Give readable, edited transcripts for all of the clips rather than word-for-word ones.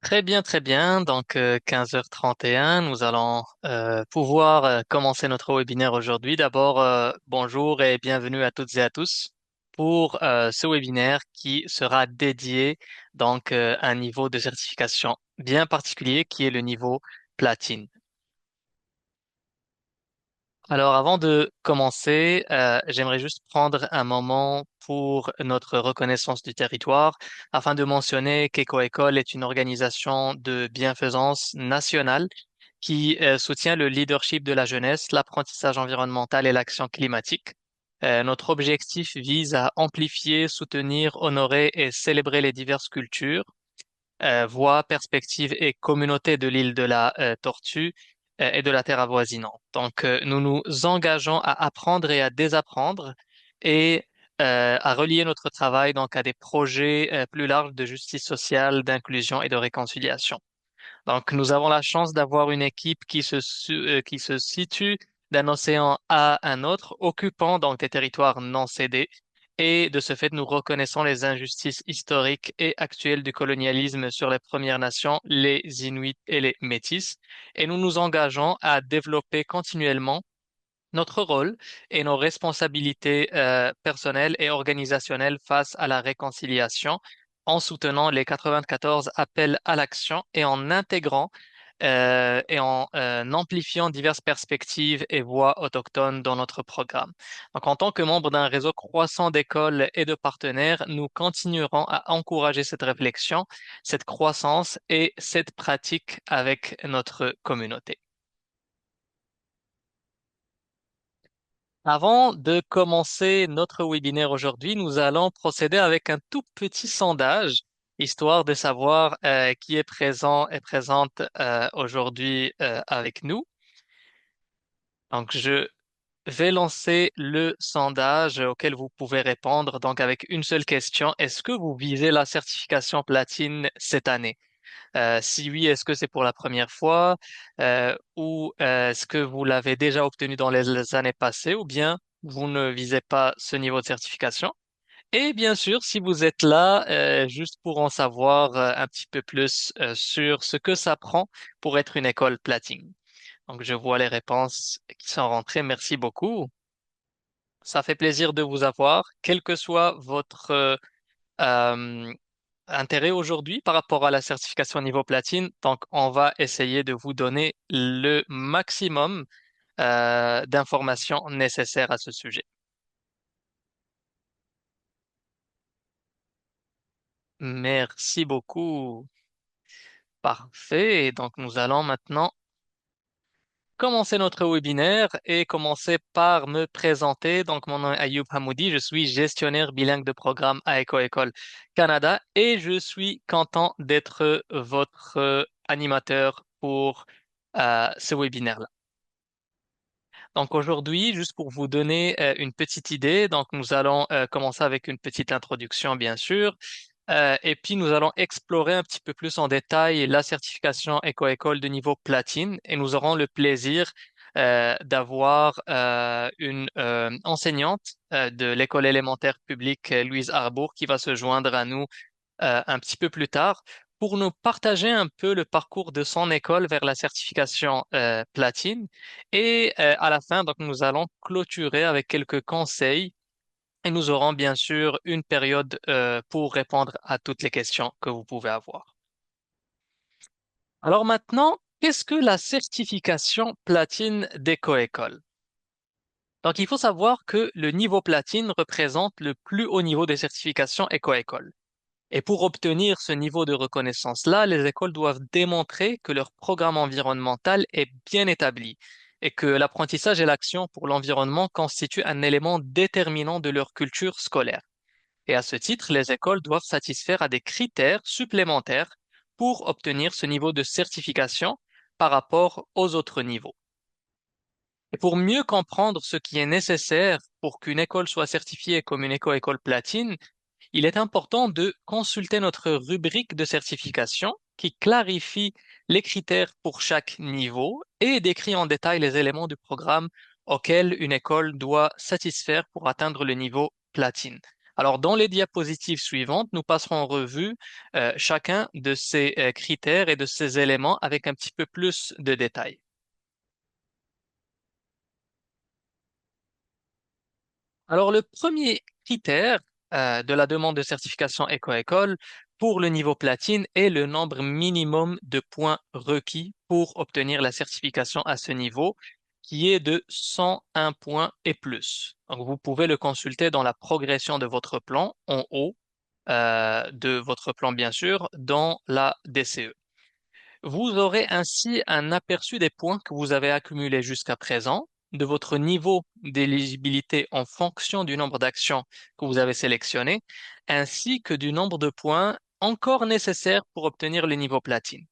Très bien, très bien. Donc, 15h31, nous allons pouvoir commencer notre webinaire aujourd'hui. D'abord, bonjour et bienvenue à toutes et à tous pour ce webinaire qui sera dédié à un niveau de certification bien particulier qui est le niveau platine. Alors, avant de commencer, j'aimerais juste prendre un moment pour notre reconnaissance du territoire afin de mentionner qu'EcoEcole est une organisation de bienfaisance nationale qui soutient le leadership de la jeunesse, l'apprentissage environnemental et l'action climatique. Notre objectif vise à amplifier, soutenir, honorer et célébrer les diverses cultures, voix, perspectives et communautés de l'île de la Tortue et de la terre avoisinante. Nous nous engageons à apprendre et à désapprendre et à relier notre travail à des projets plus larges de justice sociale, d'inclusion et de réconciliation. Donc, nous avons la chance d'avoir une équipe qui se situe d'un océan à un autre, occupant donc des territoires non cédés. Et de ce fait, nous reconnaissons les injustices historiques et actuelles du colonialisme sur les Premières Nations, les Inuits et les Métis. Et nous nous engageons à développer continuellement notre rôle et nos responsabilités personnelles et organisationnelles face à la réconciliation en soutenant les 94 appels à l'action et en intégrant et en amplifiant diverses perspectives et voix autochtones dans notre programme. Donc, en tant que membre d'un réseau croissant d'écoles et de partenaires, nous continuerons à encourager cette réflexion, cette croissance et cette pratique avec notre communauté. Avant de commencer notre webinaire aujourd'hui, nous allons procéder avec un tout petit sondage, histoire de savoir qui est présent et présente aujourd'hui avec nous. Donc, je vais lancer le sondage auquel vous pouvez répondre. Donc, avec une seule question, est-ce que vous visez la certification platine cette année? Si oui, est-ce que c'est pour la première fois ou est-ce que vous l'avez déjà obtenu dans les années passées ou bien vous ne visez pas ce niveau de certification? Et bien sûr, si vous êtes là, juste pour en savoir un petit peu plus sur ce que ça prend pour être une école platine. Donc, je vois les réponses qui sont rentrées. Merci beaucoup. Ça fait plaisir de vous avoir, quel que soit votre euh, intérêt aujourd'hui par rapport à la certification niveau platine. Donc, on va essayer de vous donner le maximum d'informations nécessaires à ce sujet. Merci beaucoup. Parfait. Donc, nous allons maintenant commencer notre webinaire et commencer par me présenter. Donc, mon nom est Ayoub Hamoudi. Je suis gestionnaire bilingue de programme à EcoEcole Canada et je suis content d'être votre animateur pour ce webinaire-là. Donc aujourd'hui, juste pour vous donner une petite idée, donc nous allons commencer avec une petite introduction, bien sûr, et puis nous allons explorer un petit peu plus en détail la certification éco-école de niveau platine, et nous aurons le plaisir d'avoir une enseignante de l'école élémentaire publique Louise Arbour qui va se joindre à nous un petit peu plus tard pour nous partager un peu le parcours de son école vers la certification platine. Et à la fin, donc, nous allons clôturer avec quelques conseils et nous aurons bien sûr une période pour répondre à toutes les questions que vous pouvez avoir. Alors maintenant, qu'est-ce que la certification platine d'éco-école? Donc, il faut savoir que le niveau platine représente le plus haut niveau des certifications éco-école. Et pour obtenir ce niveau de reconnaissance-là, les écoles doivent démontrer que leur programme environnemental est bien établi et que l'apprentissage et l'action pour l'environnement constituent un élément déterminant de leur culture scolaire. Et à ce titre, les écoles doivent satisfaire à des critères supplémentaires pour obtenir ce niveau de certification par rapport aux autres niveaux. Et pour mieux comprendre ce qui est nécessaire pour qu'une école soit certifiée comme une école platine, il est important de consulter notre rubrique de certification qui clarifie les critères pour chaque niveau et décrit en détail les éléments du programme auquel une école doit satisfaire pour atteindre le niveau platine. Alors, dans les diapositives suivantes, nous passerons en revue chacun de ces critères et de ces éléments avec un petit peu plus de détails. Alors, le premier critère de la demande de certification éco-école pour le niveau platine est le nombre minimum de points requis pour obtenir la certification à ce niveau, qui est de 101 points et plus. Donc, vous pouvez le consulter dans la progression de votre plan en haut de votre plan, bien sûr, dans la DCE. Vous aurez ainsi un aperçu des points que vous avez accumulés jusqu'à présent, de votre niveau d'éligibilité en fonction du nombre d'actions que vous avez sélectionnées, ainsi que du nombre de points encore nécessaires pour obtenir le niveau platine.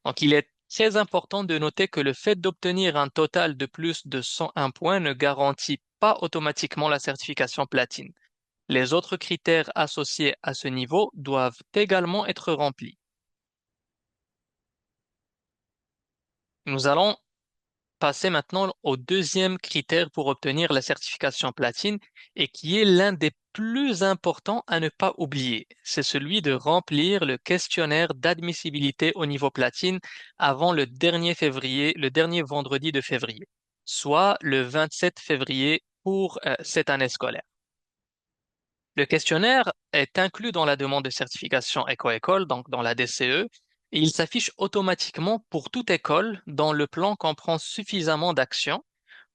Donc, il est très important de noter que le fait d'obtenir un total de plus de 101 points ne garantit pas automatiquement la certification platine. Les autres critères associés à ce niveau doivent également être remplis. Nous allons passer maintenant au deuxième critère pour obtenir la certification platine et qui est l'un des plus importants à ne pas oublier. C'est celui de remplir le questionnaire d'admissibilité au niveau platine avant le dernier février, le dernier vendredi de février, soit le 27 février pour cette année scolaire. Le questionnaire est inclus dans la demande de certification éco-école, donc dans la DCE, et il s'affiche automatiquement pour toute école dont le plan comprend suffisamment d'actions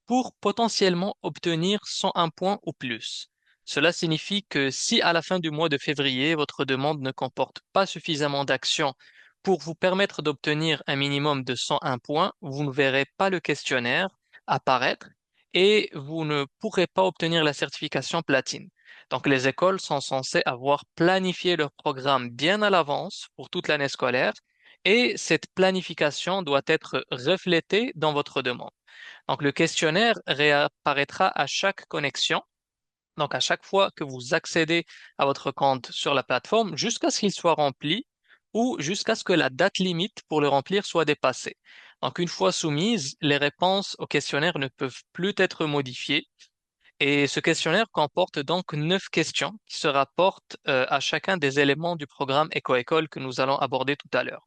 pour potentiellement obtenir 101 points ou plus. Cela signifie que si à la fin du mois de février, votre demande ne comporte pas suffisamment d'actions pour vous permettre d'obtenir un minimum de 101 points, vous ne verrez pas le questionnaire apparaître et vous ne pourrez pas obtenir la certification platine. Donc, les écoles sont censées avoir planifié leur programme bien à l'avance pour toute l'année scolaire et cette planification doit être reflétée dans votre demande. Donc, le questionnaire réapparaîtra à chaque connexion, donc à chaque fois que vous accédez à votre compte sur la plateforme, jusqu'à ce qu'il soit rempli ou jusqu'à ce que la date limite pour le remplir soit dépassée. Donc, une fois soumises, les réponses au questionnaire ne peuvent plus être modifiées. Et ce questionnaire comporte donc 9 questions qui se rapportent à chacun des éléments du programme Éco-École que nous allons aborder tout à l'heure.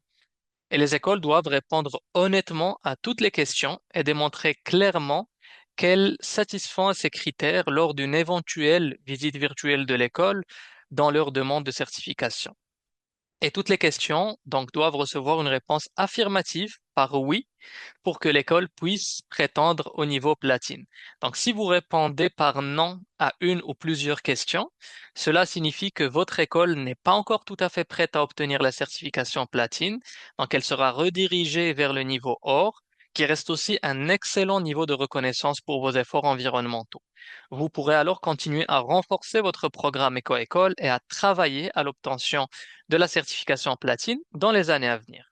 Et les écoles doivent répondre honnêtement à toutes les questions et démontrer clairement qu'elles satisfont à ces critères lors d'une éventuelle visite virtuelle de l'école dans leur demande de certification. Et toutes les questions donc doivent recevoir une réponse affirmative par oui pour que l'école puisse prétendre au niveau platine. Donc, si vous répondez par non à une ou plusieurs questions, cela signifie que votre école n'est pas encore tout à fait prête à obtenir la certification platine. Donc, elle sera redirigée vers le niveau or, qui reste aussi un excellent niveau de reconnaissance pour vos efforts environnementaux. Vous pourrez alors continuer à renforcer votre programme éco-école et à travailler à l'obtention de la certification platine dans les années à venir.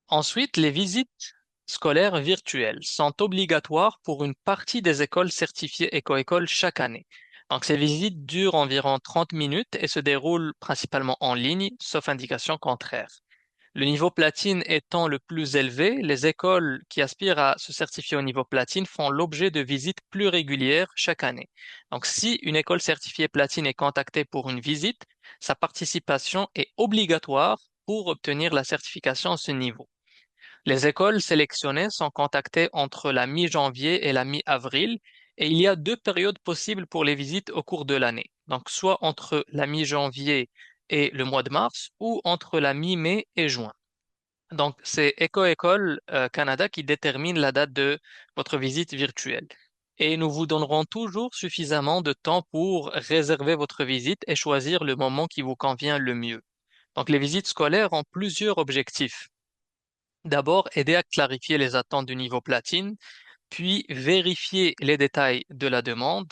Ensuite, les visites scolaires virtuelles sont obligatoires pour une partie des écoles certifiées éco-école chaque année. Donc, ces visites durent environ 30 minutes et se déroulent principalement en ligne, sauf indication contraire. Le niveau platine étant le plus élevé, les écoles qui aspirent à se certifier au niveau platine font l'objet de visites plus régulières chaque année. Donc, si une école certifiée platine est contactée pour une visite, sa participation est obligatoire pour obtenir la certification à ce niveau. Les écoles sélectionnées sont contactées entre la mi-janvier et la mi-avril et il y a 2 périodes possibles pour les visites au cours de l'année. Donc, soit entre la mi-janvier et le mois de mars ou entre la mi-mai et juin. Donc, c'est Éco-École Canada qui détermine la date de votre visite virtuelle. Et nous vous donnerons toujours suffisamment de temps pour réserver votre visite et choisir le moment qui vous convient le mieux. Donc, les visites scolaires ont plusieurs objectifs. D'abord, aider à clarifier les attentes du niveau platine, puis vérifier les détails de la demande.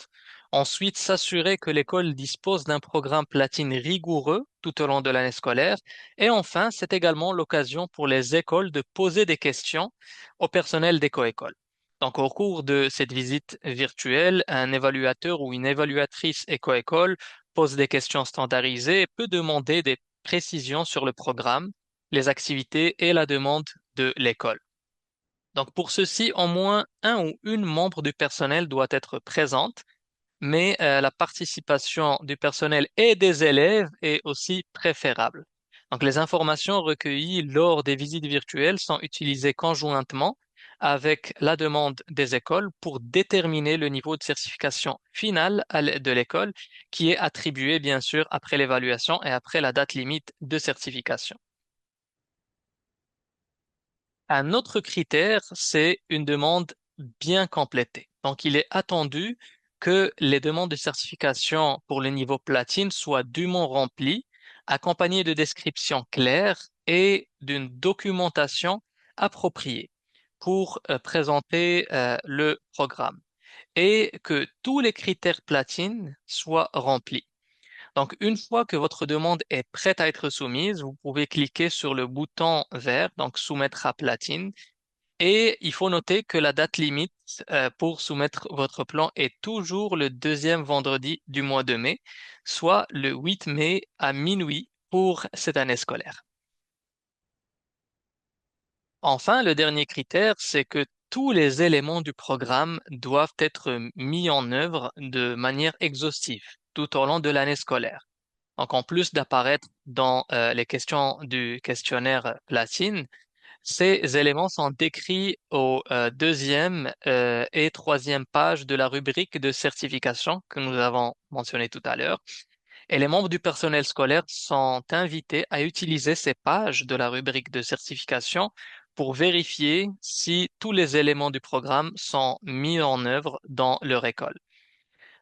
Ensuite, s'assurer que l'école dispose d'un programme platine rigoureux tout au long de l'année scolaire. Et enfin, c'est également l'occasion pour les écoles de poser des questions au personnel d'éco-école. Donc, au cours de cette visite virtuelle, un évaluateur ou une évaluatrice éco-école pose des questions standardisées et peut demander des précisions sur le programme, les activités et la demande de l'école. Donc, pour ceci, au moins un ou une membre du personnel doit être présente, mais la participation du personnel et des élèves est aussi préférable. Donc, les informations recueillies lors des visites virtuelles sont utilisées conjointement avec la demande des écoles pour déterminer le niveau de certification finale de l'école qui est attribué bien sûr après l'évaluation et après la date limite de certification. Un autre critère, c'est une demande bien complétée. Donc, il est attendu que les demandes de certification pour le niveau platine soient dûment remplies, accompagnées de descriptions claires et d'une documentation appropriée pour présenter le programme et que tous les critères platine soient remplis. Donc, une fois que votre demande est prête à être soumise, vous pouvez cliquer sur le bouton vert, donc soumettre à platine, et il faut noter que la date limite pour soumettre votre plan est toujours le deuxième vendredi du mois de mai, soit le 8 mai à minuit pour cette année scolaire. Enfin, le dernier critère, c'est que tous les éléments du programme doivent être mis en œuvre de manière exhaustive tout au long de l'année scolaire. Donc, en plus d'apparaître dans les questions du questionnaire Platine, ces éléments sont décrits au deuxième et troisième page de la rubrique de certification que nous avons mentionnée tout à l'heure. Et les membres du personnel scolaire sont invités à utiliser ces pages de la rubrique de certification pour vérifier si tous les éléments du programme sont mis en œuvre dans leur école.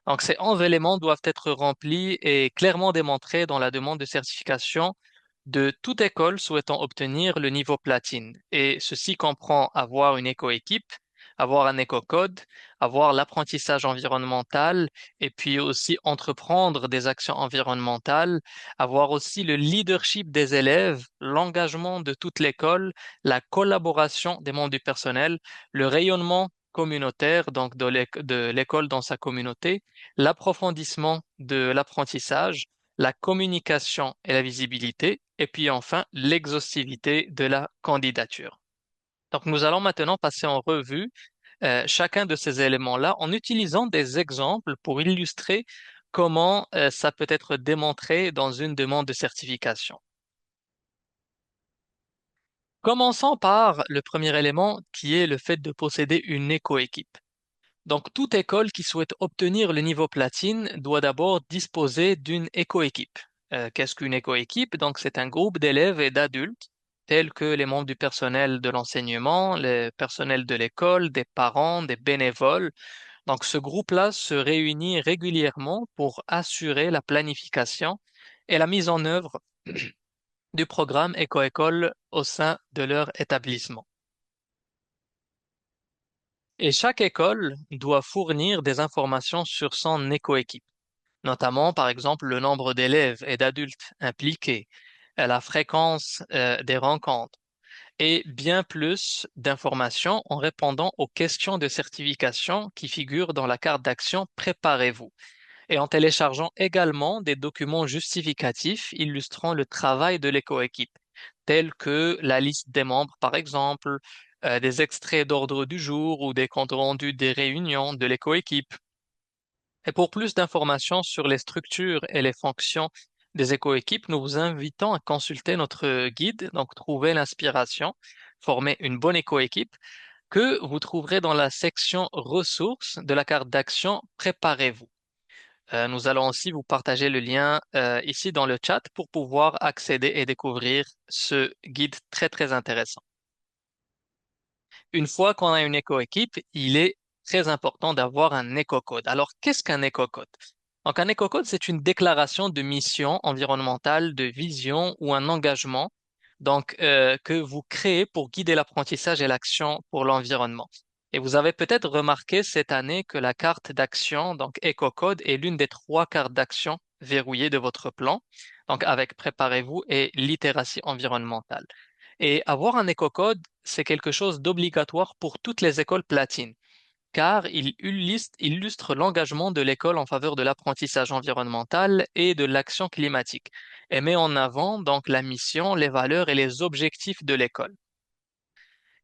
Donc, ces 11 éléments doivent être remplis et clairement démontrés dans la demande de certification de toute école souhaitant obtenir le niveau platine. Et ceci comprend avoir une éco-équipe, avoir un éco-code, avoir l'apprentissage environnemental et puis aussi entreprendre des actions environnementales, avoir aussi le leadership des élèves, l'engagement de toute l'école, la collaboration des membres du personnel, le rayonnement communautaire, donc de l'école dans sa communauté, l'approfondissement de l'apprentissage, la communication et la visibilité, et puis enfin l'exhaustivité de la candidature. Donc nous allons maintenant passer en revue chacun de ces éléments-là en utilisant des exemples pour illustrer comment ça peut être démontré dans une demande de certification. Commençons par le premier élément qui est le fait de posséder une éco-équipe. Donc, toute école qui souhaite obtenir le niveau platine doit d'abord disposer d'une éco-équipe. Qu'est-ce qu'une éco-équipe? Donc, c'est un groupe d'élèves et d'adultes, tels que les membres du personnel de l'enseignement, les personnels de l'école, des parents, des bénévoles. Donc, ce groupe-là se réunit régulièrement pour assurer la planification et la mise en œuvre du programme éco-école au sein de leur établissement. Et chaque école doit fournir des informations sur son éco-équipe, notamment par exemple le nombre d'élèves et d'adultes impliqués, la fréquence des rencontres et bien plus d'informations en répondant aux questions de certification qui figurent dans la carte d'action Préparez-vous et en téléchargeant également des documents justificatifs illustrant le travail de l'éco-équipe, tels que la liste des membres, par exemple, des extraits d'ordre du jour ou des comptes rendus des réunions de l'éco-équipe. Et pour plus d'informations sur les structures et les fonctions des éco-équipes, nous vous invitons à consulter notre guide, donc trouver l'inspiration, former une bonne éco-équipe, que vous trouverez dans la section ressources de la carte d'action Préparez-vous. Nous allons aussi vous partager le lien ici dans le chat pour pouvoir accéder et découvrir ce guide très très intéressant. Une fois qu'on a une éco-équipe, il est très important d'avoir un éco-code. Alors, qu'est-ce qu'un éco-code? Donc, un éco-code, c'est une déclaration de mission environnementale, de vision ou un engagement que vous créez pour guider l'apprentissage et l'action pour l'environnement. Et vous avez peut-être remarqué cette année que la carte d'action, donc éco-code, est l'une des trois cartes d'action verrouillées de votre plan, donc avec Préparez-vous et littératie environnementale. Et avoir un éco-code, c'est quelque chose d'obligatoire pour toutes les écoles platines, car il illustre l'engagement de l'école en faveur de l'apprentissage environnemental et de l'action climatique, et met en avant donc la mission, les valeurs et les objectifs de l'école.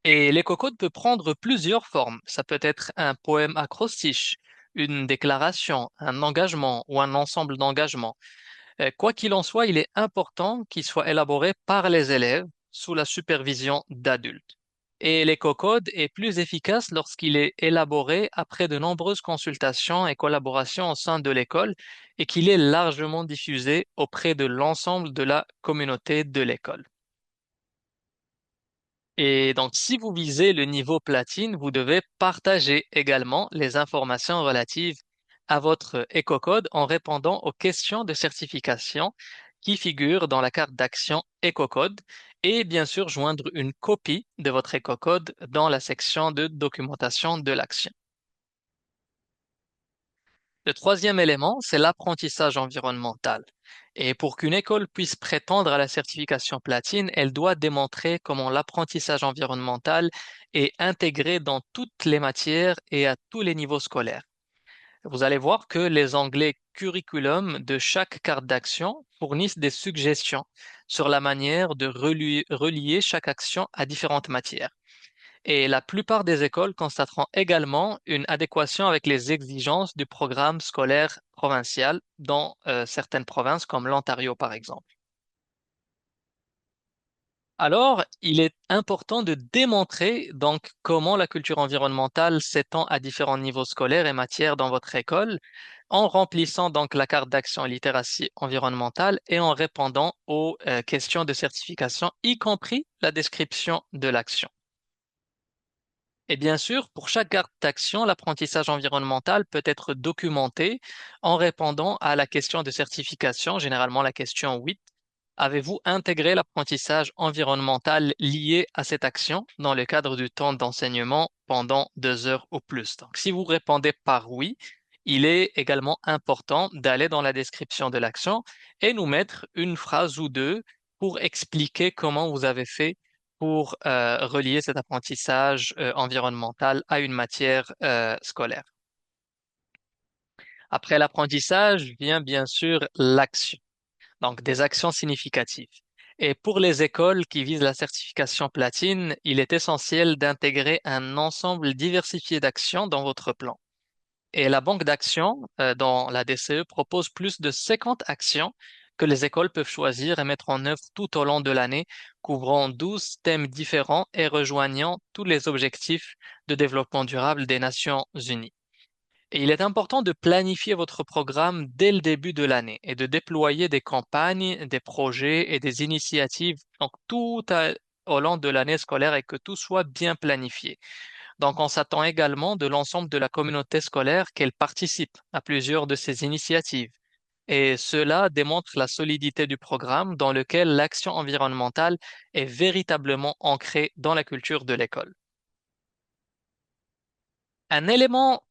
Et l'éco-code peut prendre plusieurs formes. Ça peut être un poème acrostiche, une déclaration, un engagement ou un ensemble d'engagements. Quoi qu'il en soit, il est important qu'il soit élaboré par les élèves sous la supervision d'adultes. Et l'éco-code est plus efficace lorsqu'il est élaboré après de nombreuses consultations et collaborations au sein de l'école et qu'il est largement diffusé auprès de l'ensemble de la communauté de l'école. Et donc, si vous visez le niveau platine, vous devez partager également les informations relatives à votre EcoCode en répondant aux questions de certification qui figurent dans la carte d'action EcoCode et bien sûr joindre une copie de votre EcoCode dans la section de documentation de l'action. Le troisième élément, c'est l'apprentissage environnemental. Et pour qu'une école puisse prétendre à la certification platine, elle doit démontrer comment l'apprentissage environnemental est intégré dans toutes les matières et à tous les niveaux scolaires. Vous allez voir que les onglets curriculum de chaque carte d'action fournissent des suggestions sur la manière de relier chaque action à différentes matières. Et la plupart des écoles constateront également une adéquation avec les exigences du programme scolaire provincial dans certaines provinces comme l'Ontario par exemple. Alors, il est important de démontrer donc comment la culture environnementale s'étend à différents niveaux scolaires et matières dans votre école en remplissant donc la carte d'action littératie environnementale et en répondant aux questions de certification, y compris la description de l'action. Et bien sûr, pour chaque carte d'action, l'apprentissage environnemental peut être documenté en répondant à la question de certification, généralement la question 8. Avez-vous intégré l'apprentissage environnemental lié à cette action dans le cadre du temps d'enseignement pendant 2 heures ou plus? Donc, si vous répondez par oui, il est également important d'aller dans la description de l'action et nous mettre une phrase ou deux pour expliquer comment vous avez fait pour relier cet apprentissage environnemental à une matière scolaire. Après l'apprentissage vient bien sûr l'action, donc des actions significatives. Et pour les écoles qui visent la certification platine, il est essentiel d'intégrer un ensemble diversifié d'actions dans votre plan. Et la banque d'actions dans la DCE propose plus de 50 actions que les écoles peuvent choisir et mettre en œuvre tout au long de l'année, couvrant 12 thèmes différents et rejoignant tous les objectifs de développement durable des Nations Unies. Et il est important de planifier votre programme dès le début de l'année et de déployer des campagnes, des projets et des initiatives donc au long de l'année scolaire et que tout soit bien planifié. Donc, on s'attend également de l'ensemble de la communauté scolaire qu'elle participe à plusieurs de ces initiatives. Et cela démontre la solidité du programme dans lequel l'action environnementale est véritablement ancrée dans la culture de l'école. Un élément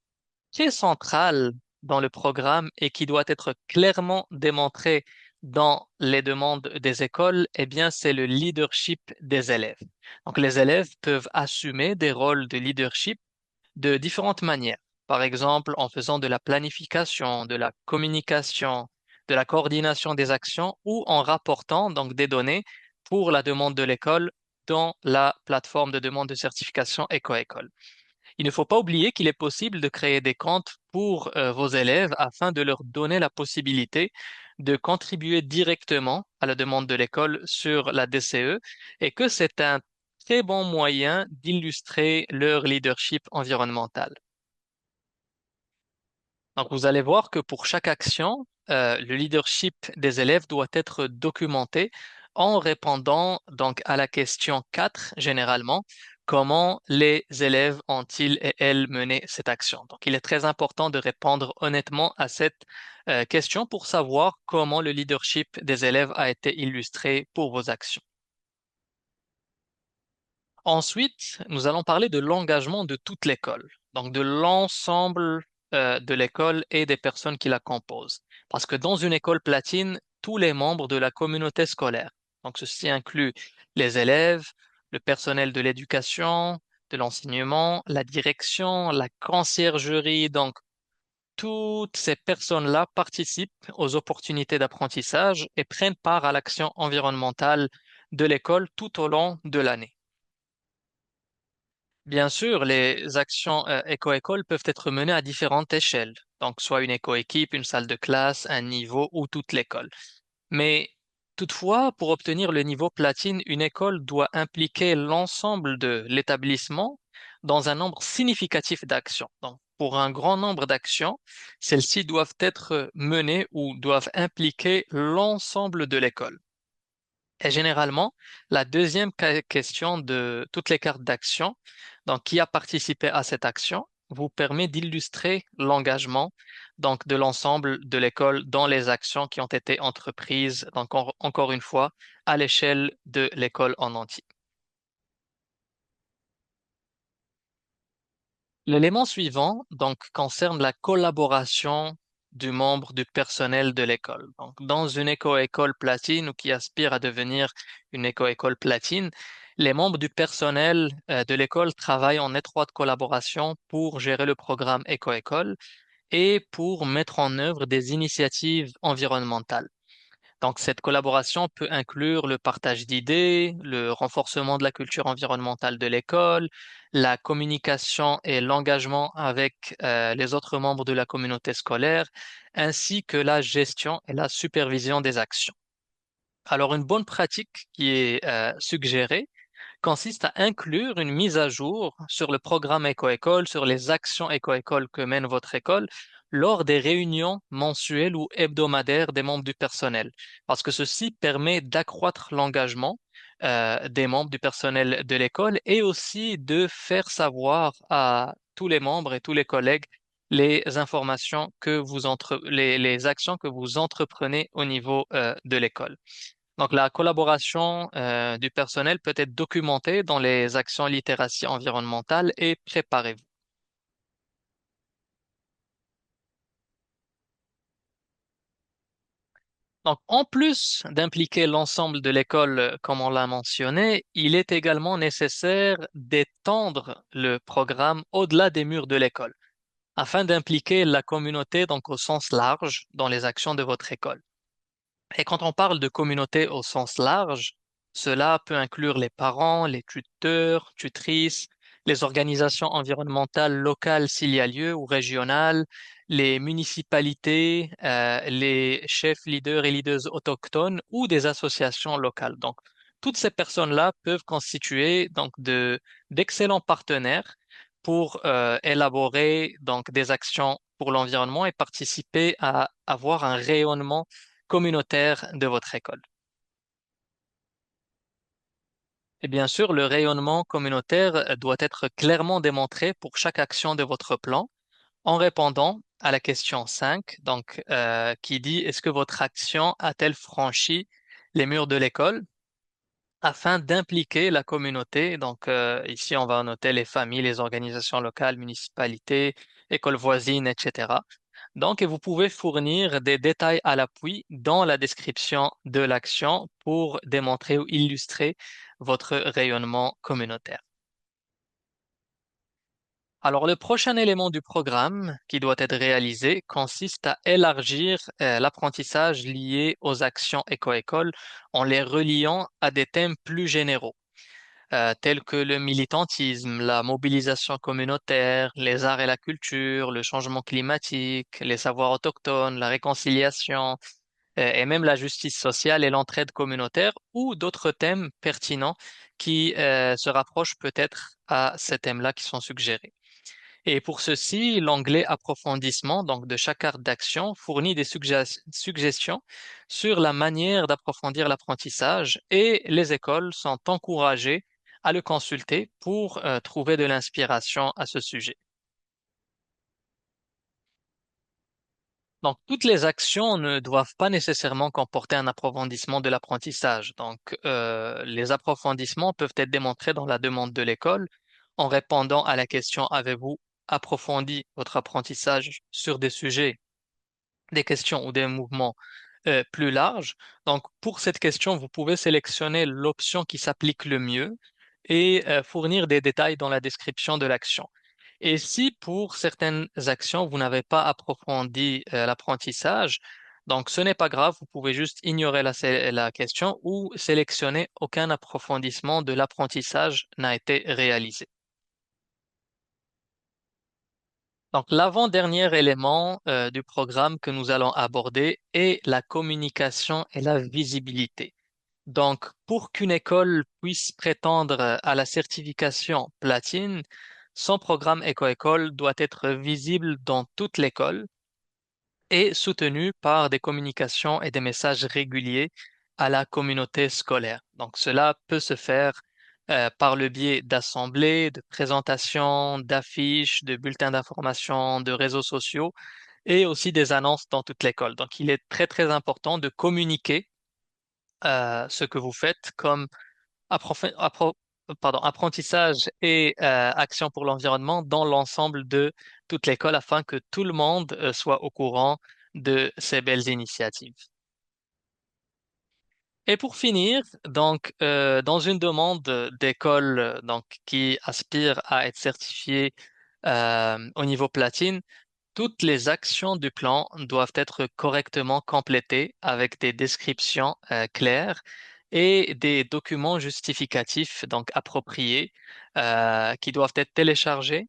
qui est central dans le programme et qui doit être clairement démontré dans les demandes des écoles, eh bien, c'est le leadership des élèves. Donc, les élèves peuvent assumer des rôles de leadership de différentes manières. Par exemple, en faisant de la planification, de la communication, de la coordination des actions ou en rapportant donc des données pour la demande de l'école dans la plateforme de demande de certification EcoEcole. Il ne faut pas oublier qu'il est possible de créer des comptes pour vos élèves afin de leur donner la possibilité de contribuer directement à la demande de l'école sur la DCE et que c'est un très bon moyen d'illustrer leur leadership environnemental. Donc, vous allez voir que pour chaque action, le leadership des élèves doit être documenté en répondant donc à la question 4 généralement, comment les élèves ont-ils et elles mené cette action? Donc, il est très important de répondre honnêtement à cette question pour savoir comment le leadership des élèves a été illustré pour vos actions. Ensuite, nous allons parler de l'engagement de toute l'école, donc de l'ensemble de l'école et des personnes qui la composent. Parce que dans une école platine, tous les membres de la communauté scolaire, donc ceci inclut les élèves, le personnel de l'éducation, de l'enseignement, la direction, la conciergerie, donc toutes ces personnes-là participent aux opportunités d'apprentissage et prennent part à l'action environnementale de l'école tout au long de l'année. Bien sûr, les actions éco-école peuvent être menées à différentes échelles, donc soit une éco-équipe, une salle de classe, un niveau ou toute l'école. Mais toutefois, pour obtenir le niveau platine, une école doit impliquer l'ensemble de l'établissement dans un nombre significatif d'actions. Donc, pour un grand nombre d'actions, celles-ci doivent être menées ou doivent impliquer l'ensemble de l'école. Et généralement, la deuxième question de toutes les cartes d'action, donc qui a participé à cette action, vous permet d'illustrer l'engagement donc de l'ensemble de l'école dans les actions qui ont été entreprises, donc encore une fois, à l'échelle de l'école en entier. L'élément suivant donc concerne la collaboration du membre du personnel de l'école. Donc, dans une éco-école platine ou qui aspire à devenir une éco-école platine, les membres du personnel de l'école travaillent en étroite collaboration pour gérer le programme éco-école et pour mettre en œuvre des initiatives environnementales. Donc, cette collaboration peut inclure le partage d'idées, le renforcement de la culture environnementale de l'école, la communication et l'engagement avec les autres membres de la communauté scolaire, ainsi que la gestion et la supervision des actions. Alors, une bonne pratique qui est suggérée consiste à inclure une mise à jour sur le programme éco-école, sur les actions éco-école que mène votre école lors des réunions mensuelles ou hebdomadaires des membres du personnel, parce que ceci permet d'accroître l'engagement des membres du personnel de l'école et aussi de faire savoir à tous les membres et tous les collègues les informations que les actions que vous entreprenez au niveau de l'école. Donc, la collaboration du personnel peut être documentée dans les actions littératie environnementale et préparez-vous. Donc, en plus d'impliquer l'ensemble de l'école, comme on l'a mentionné, il est également nécessaire d'étendre le programme au-delà des murs de l'école, afin d'impliquer la communauté, donc au sens large, dans les actions de votre école. Et quand on parle de communauté au sens large, cela peut inclure les parents, les tuteurs, tutrices, les organisations environnementales locales s'il y a lieu ou régionales, les municipalités, les chefs leaders et leaders autochtones ou des associations locales. Donc, toutes ces personnes-là peuvent constituer donc d'excellents partenaires pour élaborer donc des actions pour l'environnement et participer à avoir un rayonnement communautaire de votre école. Et bien sûr, le rayonnement communautaire doit être clairement démontré pour chaque action de votre plan en répondant à la question 5, donc qui dit est-ce que votre action a-t-elle franchi les murs de l'école afin d'impliquer la communauté. Donc ici, on va noter les familles, les organisations locales, municipalités, écoles voisines, etc. Donc, et vous pouvez fournir des détails à l'appui dans la description de l'action pour démontrer ou illustrer votre rayonnement communautaire. Alors, le prochain élément du programme qui doit être réalisé consiste à élargir l'apprentissage lié aux actions éco-école en les reliant à des thèmes plus généraux, tels que le militantisme, la mobilisation communautaire, les arts et la culture, le changement climatique, les savoirs autochtones, la réconciliation, et même la justice sociale et l'entraide communautaire, ou d'autres thèmes pertinents qui se rapprochent peut-être à ces thèmes-là qui sont suggérés. Et pour ceci, l'onglet approfondissement donc de chaque carte d'action fournit des suggestions sur la manière d'approfondir l'apprentissage et les écoles sont encouragées à le consulter pour trouver de l'inspiration à ce sujet. Donc, toutes les actions ne doivent pas nécessairement comporter un approfondissement de l'apprentissage. Donc, les approfondissements peuvent être démontrés dans la demande de l'école en répondant à la question avez-vous approfondi votre apprentissage sur des sujets, des questions ou des mouvements plus larges. Donc, pour cette question, vous pouvez sélectionner l'option qui s'applique le mieux et fournir des détails dans la description de l'action. Et si pour certaines actions, vous n'avez pas approfondi l'apprentissage, donc ce n'est pas grave, vous pouvez juste ignorer la question ou sélectionner aucun approfondissement de l'apprentissage n'a été réalisé. Donc, l'avant-dernier élément du programme que nous allons aborder est la communication et la visibilité. Donc, pour qu'une école puisse prétendre à la certification platine, son programme éco-école doit être visible dans toute l'école et soutenu par des communications et des messages réguliers à la communauté scolaire. Donc, cela peut se faire par le biais d'assemblées, de présentations, d'affiches, de bulletins d'information, de réseaux sociaux et aussi des annonces dans toute l'école. Donc, il est très, très important de communiquer ce que vous faites comme apprentissage et action pour l'environnement dans l'ensemble de toute l'école afin que tout le monde soit au courant de ces belles initiatives. Et pour finir, donc dans une demande d'école donc qui aspire à être certifiée au niveau platine, toutes les actions du plan doivent être correctement complétées avec des descriptions claires et des documents justificatifs donc appropriés qui doivent être téléchargés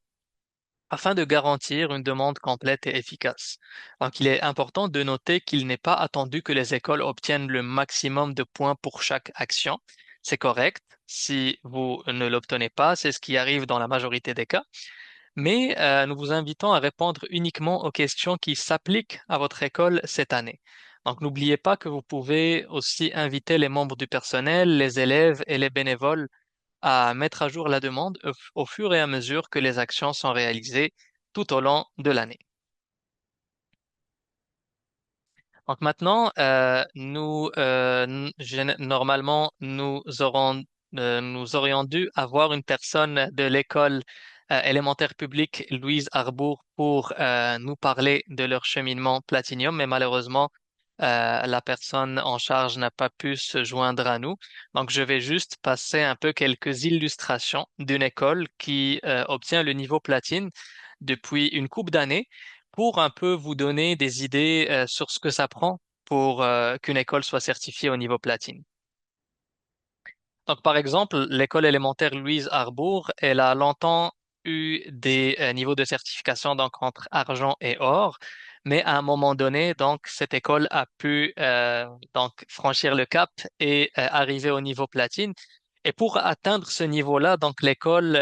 afin de garantir une demande complète et efficace. Donc, il est important de noter qu'il n'est pas attendu que les écoles obtiennent le maximum de points pour chaque action. C'est correct. Si vous ne l'obtenez pas, c'est ce qui arrive dans la majorité des cas. Mais nous vous invitons à répondre uniquement aux questions qui s'appliquent à votre école cette année. Donc, n'oubliez pas que vous pouvez aussi inviter les membres du personnel, les élèves et les bénévoles à mettre à jour la demande au fur et à mesure que les actions sont réalisées tout au long de l'année. Donc maintenant, normalement, nous aurions dû avoir une personne de l'école élémentaire publique Louise Arbour pour nous parler de leur cheminement Platinium, mais malheureusement, la personne en charge n'a pas pu se joindre à nous. Donc, je vais juste passer un peu quelques illustrations d'une école qui obtient le niveau platine depuis une couple d'années pour un peu vous donner des idées sur ce que ça prend pour qu'une école soit certifiée au niveau platine. Donc, par exemple, l'école élémentaire Louise Arbour, elle a longtemps eu des niveaux de certification donc entre argent et or, mais à un moment donné, donc cette école a pu donc franchir le cap et arriver au niveau platine. Et pour atteindre ce niveau-là, donc l'école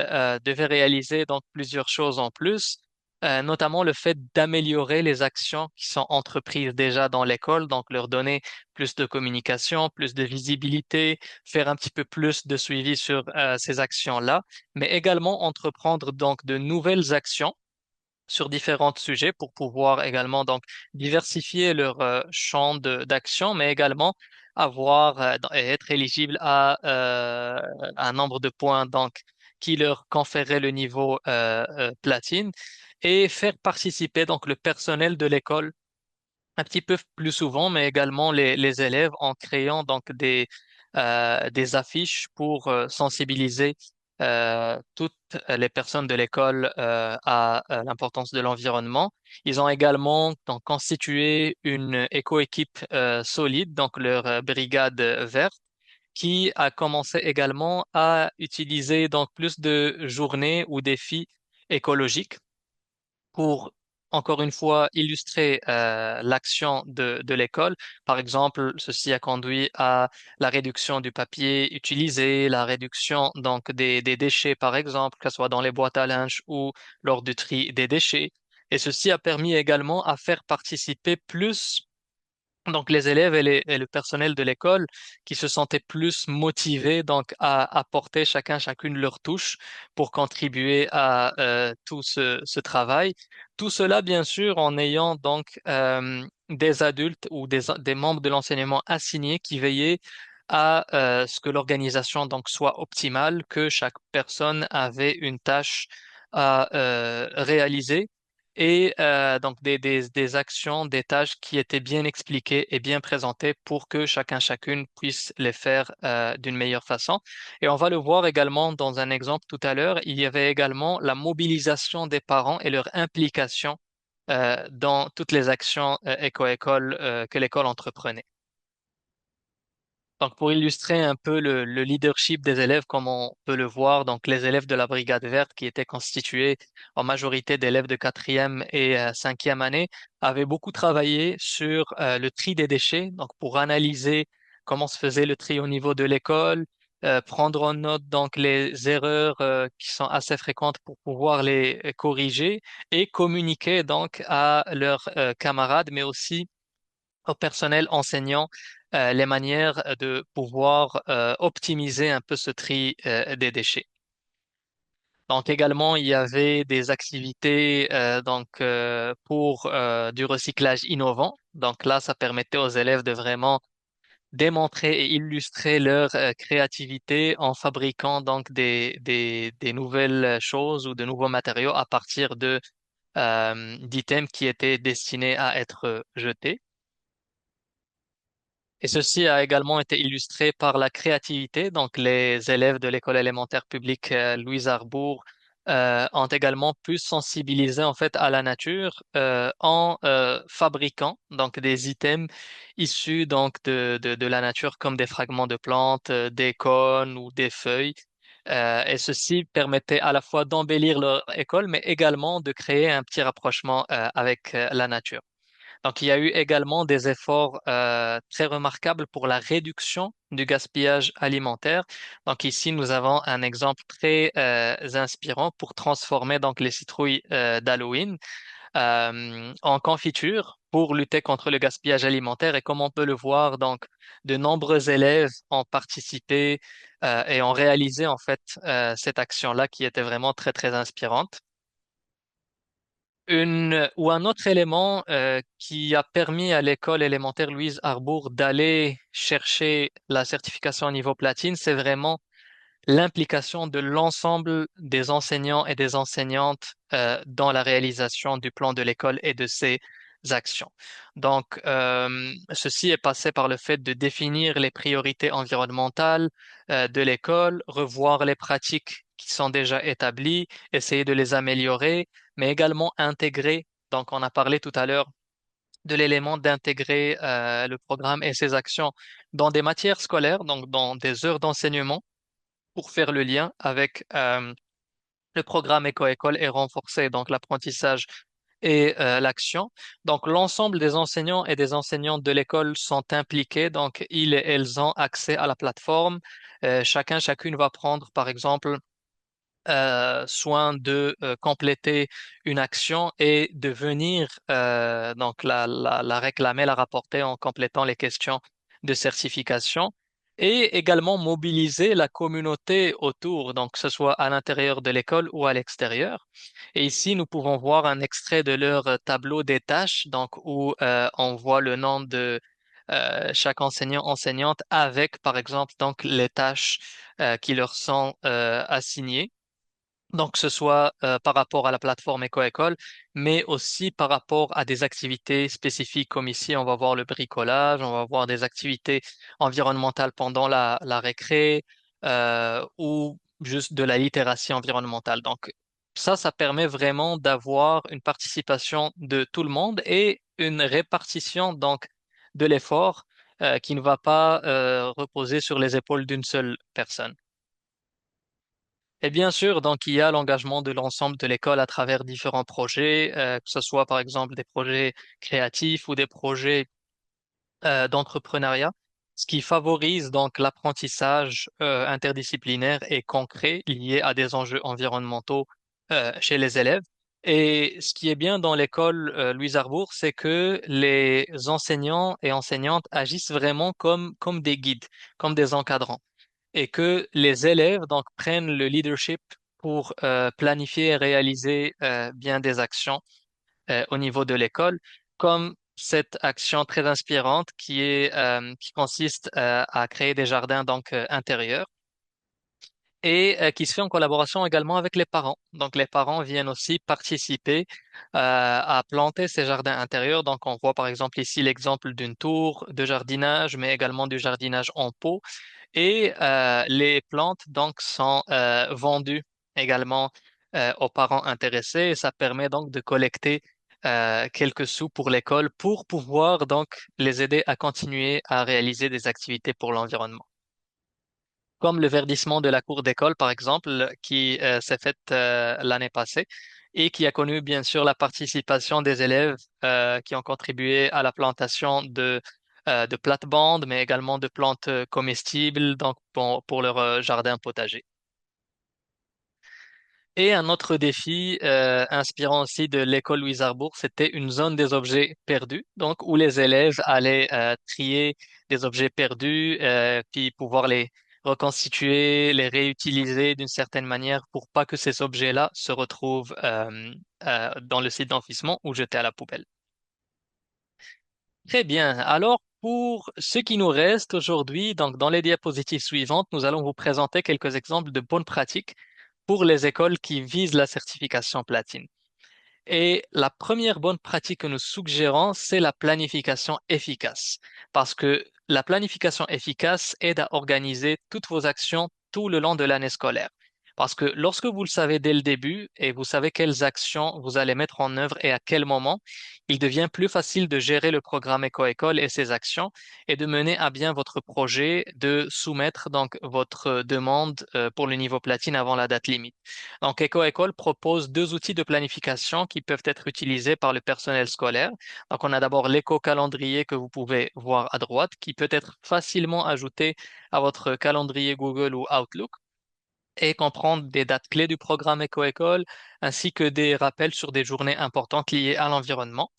devait réaliser donc plusieurs choses en plus, notamment le fait d'améliorer les actions qui sont entreprises déjà dans l'école, donc leur donner plus de communication, plus de visibilité, faire un petit peu plus de suivi sur ces actions-là, mais également entreprendre donc de nouvelles actions sur différents sujets pour pouvoir également donc diversifier leur champ d'action, mais également avoir et être éligible à un nombre de points donc qui leur conférerait le niveau platine et faire participer donc le personnel de l'école un petit peu plus souvent, mais également les élèves en créant donc des affiches pour sensibiliser toutes les personnes de l'école à l'importance de l'environnement. Ils ont également donc constitué une éco-équipe solide, donc leur brigade verte, qui a commencé également à utiliser donc plus de journées ou défis écologiques pour, encore une fois, illustrer l'action de l'école. Par exemple, ceci a conduit à la réduction du papier utilisé, la réduction donc des déchets, par exemple, que ce soit dans les boîtes à linge ou lors du tri des déchets. Et ceci a permis également à faire participer plus donc les élèves et le personnel de l'école qui se sentaient plus motivés donc à apporter chacune leur touche pour contribuer à tout ce travail. Tout cela bien sûr en ayant donc des adultes ou des membres de l'enseignement assignés qui veillaient à ce que l'organisation donc soit optimale, que chaque personne avait une tâche à réaliser et donc des actions, des tâches qui étaient bien expliquées et bien présentées pour que chacune puisse les faire d'une meilleure façon. Et on va le voir également dans un exemple tout à l'heure, il y avait également la mobilisation des parents et leur implication dans toutes les actions éco-école que l'école entreprenait. Donc, pour illustrer un peu le leadership des élèves, comme on peut le voir, donc les élèves de la Brigade verte, qui étaient constitués en majorité d'élèves de quatrième et cinquième année, avaient beaucoup travaillé sur le tri des déchets, donc pour analyser comment se faisait le tri au niveau de l'école, prendre en note donc les erreurs qui sont assez fréquentes pour pouvoir les corriger et communiquer donc à leurs camarades, mais aussi au personnel enseignant les manières de pouvoir optimiser un peu ce tri des déchets. Donc également, il y avait des activités pour du recyclage innovant. Donc là, ça permettait aux élèves de vraiment démontrer et illustrer leur créativité en fabriquant donc des nouvelles choses ou de nouveaux matériaux à partir de d'items qui étaient destinés à être jetés. Et ceci a également été illustré par la créativité. Donc, les élèves de l'école élémentaire publique Louise Arbour ont également pu sensibiliser en fait à la nature en fabriquant donc des items issus donc de la nature comme des fragments de plantes, des cônes ou des feuilles. Et ceci permettait à la fois d'embellir leur école, mais également de créer un petit rapprochement avec la nature. Donc, il y a eu également des efforts très remarquables pour la réduction du gaspillage alimentaire. Donc, ici, nous avons un exemple très inspirant pour transformer donc les citrouilles d'Halloween en confiture pour lutter contre le gaspillage alimentaire. Et comme on peut le voir, donc, de nombreux élèves ont participé et ont réalisé en fait cette action-là qui était vraiment très, très inspirante. Ou un autre élément qui a permis à l'école élémentaire Louise Arbour d'aller chercher la certification au niveau platine, c'est vraiment l'implication de l'ensemble des enseignants et des enseignantes dans la réalisation du plan de l'école et de ses actions. Donc, ceci est passé par le fait de définir les priorités environnementales de l'école, revoir les pratiques qui sont déjà établies, essayer de les améliorer, mais également intégrer. Donc, on a parlé tout à l'heure de l'élément d'intégrer le programme et ses actions dans des matières scolaires, donc dans des heures d'enseignement pour faire le lien avec le programme Éco-École et renforcer donc l'apprentissage et l'action. Donc l'ensemble des enseignants et des enseignantes de l'école sont impliqués, donc ils et elles ont accès à la plateforme. Chacune va prendre par exemple soin de compléter une action et de venir donc la réclamer, la rapporter en complétant les questions de certification et également mobiliser la communauté autour, donc que ce soit à l'intérieur de l'école ou à l'extérieur. Et ici, nous pouvons voir un extrait de leur tableau des tâches, donc où on voit le nom de chaque enseignant, enseignante avec, par exemple, donc les tâches qui leur sont assignées. Donc, que ce soit par rapport à la plateforme Éco-École, mais aussi par rapport à des activités spécifiques comme ici, on va voir le bricolage, on va voir des activités environnementales pendant la récré ou juste de la littératie environnementale. Donc, ça permet vraiment d'avoir une participation de tout le monde et une répartition donc de l'effort qui ne va pas reposer sur les épaules d'une seule personne. Et bien sûr, donc il y a l'engagement de l'ensemble de l'école à travers différents projets, que ce soit par exemple des projets créatifs ou des projets d'entrepreneuriat, ce qui favorise donc l'apprentissage interdisciplinaire et concret lié à des enjeux environnementaux chez les élèves. Et ce qui est bien dans l'école Louise Arbour, c'est que les enseignants et enseignantes agissent vraiment comme des guides, comme des encadrants et que les élèves donc prennent le leadership pour planifier et réaliser bien des actions au niveau de l'école, comme cette action très inspirante qui consiste à créer des jardins donc intérieurs et qui se fait en collaboration également avec les parents. Donc les parents viennent aussi participer à planter ces jardins intérieurs. Donc on voit par exemple ici l'exemple d'une tour de jardinage, mais également du jardinage en pot. Et les plantes donc sont vendues également aux parents intéressés. Et ça permet donc de collecter quelques sous pour l'école pour pouvoir donc les aider à continuer à réaliser des activités pour l'environnement. Comme le verdissement de la cour d'école, par exemple, qui s'est fait l'année passée et qui a connu bien sûr la participation des élèves qui ont contribué à la plantation de plates-bandes, mais également de plantes comestibles donc pour leur jardin potager. Et un autre défi inspirant aussi de l'école Louise Arbour, c'était une zone des objets perdus, donc où les élèves allaient trier des objets perdus, puis pouvoir les reconstituer, les réutiliser d'une certaine manière pour pas que ces objets-là se retrouvent dans le site d'enfouissement ou jetés à la poubelle. Très bien. Alors, pour ce qui nous reste aujourd'hui, donc dans les diapositives suivantes, nous allons vous présenter quelques exemples de bonnes pratiques pour les écoles qui visent la certification platine. Et la première bonne pratique que nous suggérons, c'est la planification efficace. Parce que la planification efficace aide à organiser toutes vos actions tout le long de l'année scolaire. Parce que lorsque vous le savez dès le début et vous savez quelles actions vous allez mettre en œuvre et à quel moment, il devient plus facile de gérer le programme éco-école et ses actions et de mener à bien votre projet, de soumettre donc votre demande pour le niveau platine avant la date limite. Donc, EcoEcole propose deux outils de planification qui peuvent être utilisés par le personnel scolaire. Donc, on a d'abord l'éco-calendrier que vous pouvez voir à droite, qui peut être facilement ajouté à votre calendrier Google ou Outlook et comprendre des dates clés du programme EcoEcole ainsi que des rappels sur des journées importantes liées à l'environnement.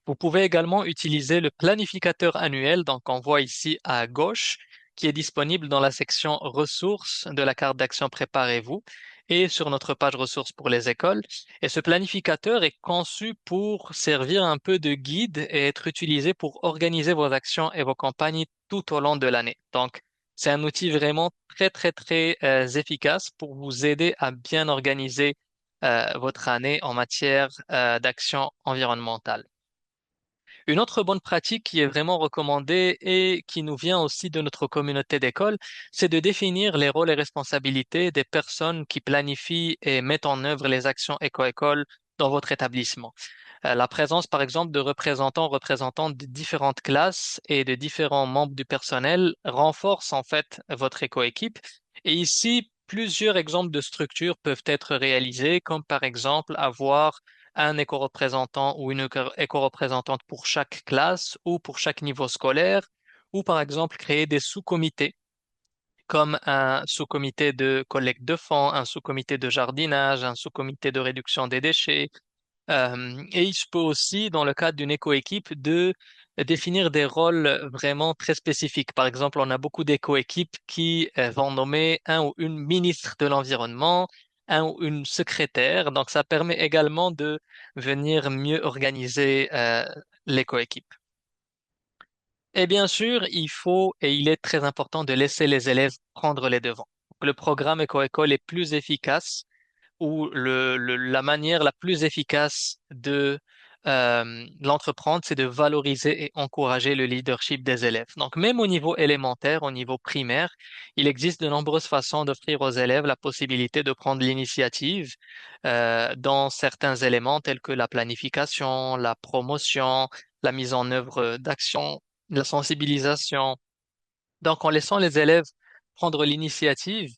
Vous pouvez également utiliser le planificateur annuel, donc on voit ici à gauche, qui est disponible dans la section ressources de la carte d'action Préparez-vous et sur notre page ressources pour les écoles. Et ce planificateur est conçu pour servir un peu de guide et être utilisé pour organiser vos actions et vos campagnes tout au long de l'année. Donc, c'est un outil vraiment très efficace pour vous aider à bien organiser votre année en matière d'action environnementale. Une autre bonne pratique qui est vraiment recommandée et qui nous vient aussi de notre communauté d'école, c'est de définir les rôles et responsabilités des personnes qui planifient et mettent en œuvre les actions éco-école dans votre établissement. La présence, par exemple, de représentants de différentes classes et de différents membres du personnel renforce en fait votre éco-équipe. Et ici, plusieurs exemples de structures peuvent être réalisés, comme par exemple avoir un éco-représentant ou une éco-représentante pour chaque classe ou pour chaque niveau scolaire, ou par exemple créer des sous-comités comme un sous-comité de collecte de fonds, un sous-comité de jardinage, un sous-comité de réduction des déchets, et il se peut aussi, dans le cadre d'une éco-équipe, de définir des rôles vraiment très spécifiques. Par exemple, on a beaucoup d'éco-équipes qui vont nommer un ou une ministre de l'environnement, un ou une secrétaire. Donc, ça permet également de venir mieux organiser l'éco-équipe. Et bien sûr, il faut et il est très important de laisser les élèves prendre les devants. Le programme éco-école est plus efficace où la manière la plus efficace de l'entreprendre, c'est de valoriser et encourager le leadership des élèves. Donc, même au niveau élémentaire, au niveau primaire, il existe de nombreuses façons d'offrir aux élèves la possibilité de prendre l'initiative dans certains éléments tels que la planification, la promotion, la mise en œuvre d'actions, la sensibilisation. Donc, en laissant les élèves prendre l'initiative,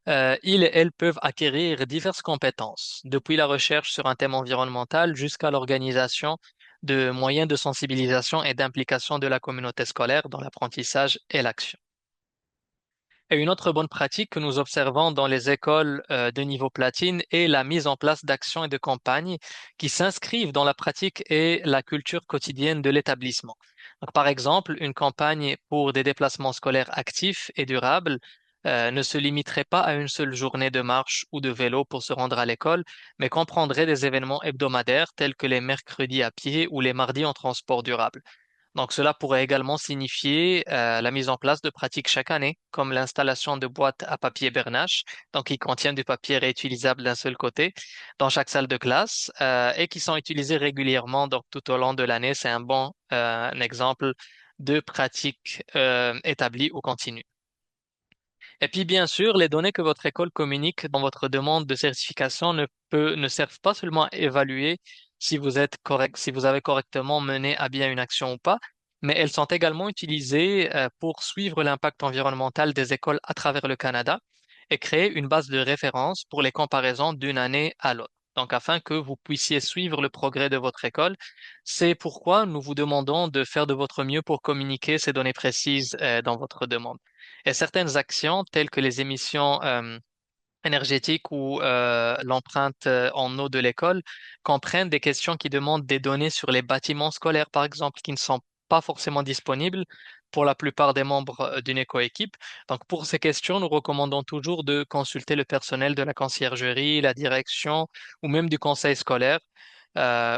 ils et elles peuvent acquérir diverses compétences, depuis la recherche sur un thème environnemental jusqu'à l'organisation de moyens de sensibilisation et d'implication de la communauté scolaire dans l'apprentissage et l'action. Et une autre bonne pratique que nous observons dans les écoles de niveau platine est la mise en place d'actions et de campagnes qui s'inscrivent dans la pratique et la culture quotidienne de l'établissement. Donc, par exemple, une campagne pour des déplacements scolaires actifs et durables ne se limiterait pas à une seule journée de marche ou de vélo pour se rendre à l'école, mais comprendrait des événements hebdomadaires tels que les mercredis à pied ou les mardis en transport durable. Donc, cela pourrait également signifier la mise en place de pratiques chaque année, comme l'installation de boîtes à papier Bernache, donc qui contiennent du papier réutilisable d'un seul côté, dans chaque salle de classe, et qui sont utilisées régulièrement, donc tout au long de l'année. C'est un bon un exemple de pratiques établies ou continues. Et puis, bien sûr, les données que votre école communique dans votre demande de certification ne servent pas seulement à évaluer si vous êtes correct, si vous avez correctement mené à bien une action ou pas, mais elles sont également utilisées pour suivre l'impact environnemental des écoles à travers le Canada et créer une base de référence pour les comparaisons d'une année à l'autre. Donc, afin que vous puissiez suivre le progrès de votre école, c'est pourquoi nous vous demandons de faire de votre mieux pour communiquer ces données précises dans votre demande. Et certaines actions, telles que les émissions énergétique ou l'empreinte en eau de l'école comprennent des questions qui demandent des données sur les bâtiments scolaires, par exemple, qui ne sont pas forcément disponibles pour la plupart des membres d'une éco-équipe. Donc, pour ces questions, nous recommandons toujours de consulter le personnel de la conciergerie, la direction ou même du conseil scolaire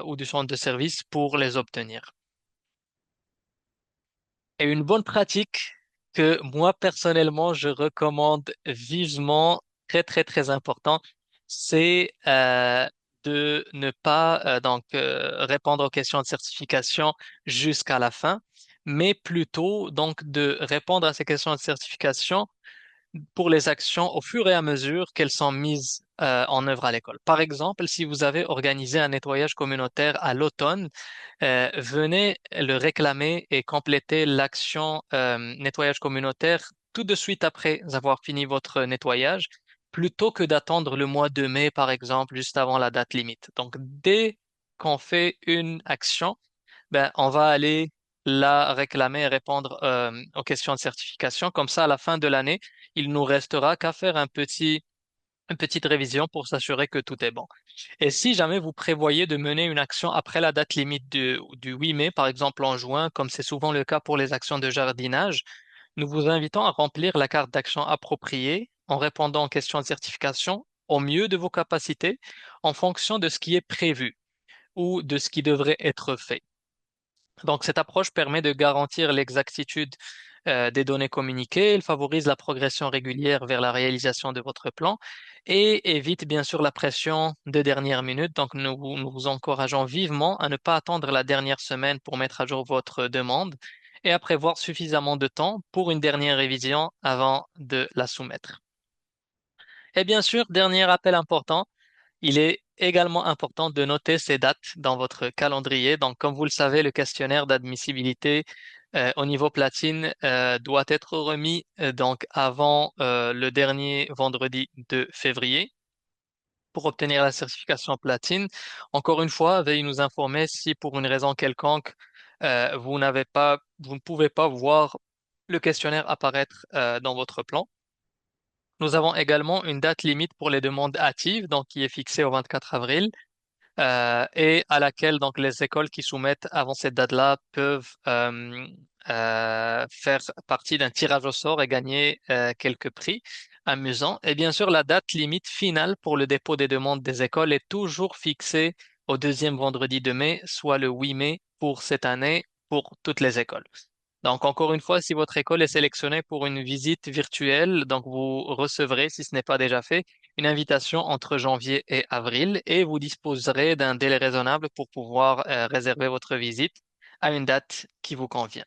ou du centre de service pour les obtenir. Et une bonne pratique que moi personnellement je recommande vivement, très très très important, c'est de ne pas répondre aux questions de certification jusqu'à la fin, mais plutôt donc de répondre à ces questions de certification pour les actions au fur et à mesure qu'elles sont mises en œuvre à l'école. Par exemple, si vous avez organisé un nettoyage communautaire à l'automne, venez le réclamer et compléter l'action nettoyage communautaire tout de suite après avoir fini votre nettoyage, plutôt que d'attendre le mois de mai, par exemple, juste avant la date limite. Donc, dès qu'on fait une action, ben, on va aller la réclamer et répondre aux questions de certification. Comme ça, à la fin de l'année, il nous restera qu'à faire une petite révision pour s'assurer que tout est bon. Et si jamais vous prévoyez de mener une action après la date limite du 8 mai, par exemple en juin, comme c'est souvent le cas pour les actions de jardinage, nous vous invitons à remplir la carte d'action appropriée en répondant aux questions de certification au mieux de vos capacités en fonction de ce qui est prévu ou de ce qui devrait être fait. Donc, cette approche permet de garantir l'exactitude des données communiquées, elle favorise la progression régulière vers la réalisation de votre plan et évite bien sûr la pression des dernières minutes. Donc, nous vous encourageons vivement à ne pas attendre la dernière semaine pour mettre à jour votre demande et à prévoir suffisamment de temps pour une dernière révision avant de la soumettre. Et bien sûr, dernier appel important. Il est également important de noter ces dates dans votre calendrier. Donc, comme vous le savez, le questionnaire d'admissibilité au niveau platine doit être remis donc avant le dernier vendredi de février pour obtenir la certification platine. Encore une fois, veuillez nous informer si pour une raison quelconque vous ne pouvez pas voir le questionnaire apparaître dans votre plan. Nous avons également une date limite pour les demandes hâtives, donc qui est fixée au 24 avril, et à laquelle donc les écoles qui soumettent avant cette date-là peuvent faire partie d'un tirage au sort et gagner quelques prix amusants. Et bien sûr, la date limite finale pour le dépôt des demandes des écoles est toujours fixée au deuxième vendredi de mai, soit le 8 mai pour cette année pour toutes les écoles. Donc, encore une fois, si votre école est sélectionnée pour une visite virtuelle, donc vous recevrez, si ce n'est pas déjà fait, une invitation entre janvier et avril et vous disposerez d'un délai raisonnable pour pouvoir réserver votre visite à une date qui vous convient.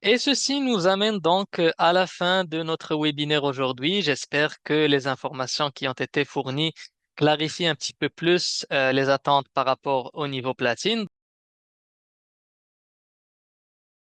Et ceci nous amène donc à la fin de notre webinaire aujourd'hui. J'espère que les informations qui ont été fournies clarifient un petit peu plus les attentes par rapport au niveau platine.